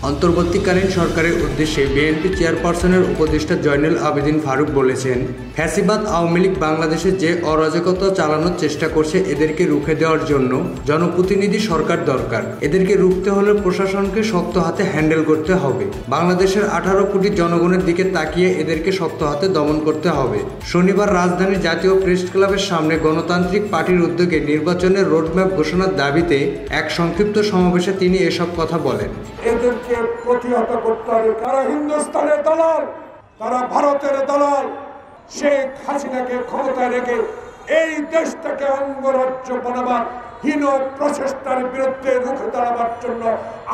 অন্তর্বর্তীকালীন সরকারের উদ্দেশ্যে বিএনপি চেয়ারপারসনের উপদেষ্টা জয়নুল আবেদিন ফারুক বলেছেন, ফ্যাসিবাদ আওয়ামী লীগ বাংলাদেশে যে অরাজকতা চালানোর চেষ্টা করছে এদেরকে রুখে দেওয়ার জন্য জনপ্রতিনিধি সরকার দরকার। এদেরকে রুখতে হলে প্রশাসনকে শক্ত হাতে হ্যান্ডেল করতে হবে। বাংলাদেশের 18 কোটি জনগণের দিকে তাকিয়ে এদেরকে শক্ত হাতে দমন করতে হবে। শনিবার রাজধানীর জাতীয় প্রেস ক্লাবের সামনে গণতান্ত্রিক পার্টির উদ্যোগে নির্বাচনের রোডম্যাপ ঘোষণার দাবিতে এক সংক্ষিপ্ত সমাবেশে তিনি এসব কথা বলেন। এদেরকে প্রতিহত করতে হবে। তারা হিন্দুস্তানের দালাল, তারা ভারতের দালাল। শেখ হাসিনাকে ক্ষমতায় রেখে এই দেশটাকে অঙ্গরাজ্য বানাবার হীন প্রচেষ্টার বিরুদ্ধে রুখে দাঁড়াবার জন্য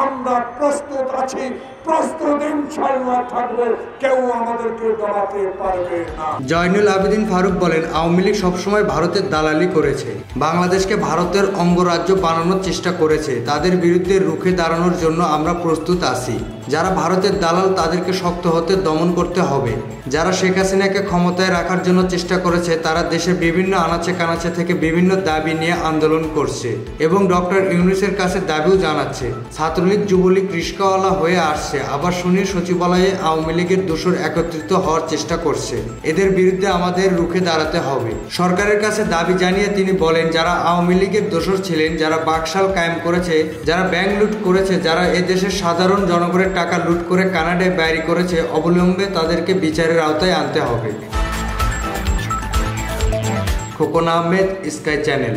আমরা প্রস্তুত আছি, প্রস্তুত ইনশাআল্লাহ থাকবে। কেউ আমাদেরকে দমাতে পারবে না। জয়নুল আবেদিন ফারুক বলেন, আওয়ামী লীগ সবসময় ভারতের দালালি করেছে, বাংলাদেশকে ভারতের অঙ্গরাজ্য বানানোর চেষ্টা করেছে। তাদের বিরুদ্ধে রুখে দাঁড়ানোর জন্য আমরা প্রস্তুত আছি। যারা ভারতের দালাল তাদেরকে শক্ত হতে দমন করতে হবে। যারা শেখ হাসিনাকে ক্ষমতায় রাখার জন্য চেষ্টা করেছে তারা দেশের বিভিন্ন আনাচে কানাচে থেকে বিভিন্ন দাবি নিয়ে আন্দোলন করছে এবং ডক্টর ইউনূসের কাছে দাবিও জানাচ্ছে। ছাত্রলীগ যুবলীগ রিস্কাওয়ালা হয়ে আসছে, আবার শুনি সচিবালয়ে আওয়ামী লীগের দোসর একত্রিত হওয়ার চেষ্টা করছে। এদের বিরুদ্ধে আমাদের রুখে দাঁড়াতে হবে। সরকারের কাছে দাবি জানিয়ে তিনি বলেন, যারা আওয়ামী লীগের দোসর ছিলেন, যারা বাকশাল কায়েম করেছে, যারা ব্যাংক লুট করেছে, যারা এদেশের সাধারণ জনগণের টাকা লুট করে কানাডায় বাইরে করেছে, অবিলম্বে তাদেরকে বিচারের আওতায় আনতে হবে। Khokon Ahmed, sky channel.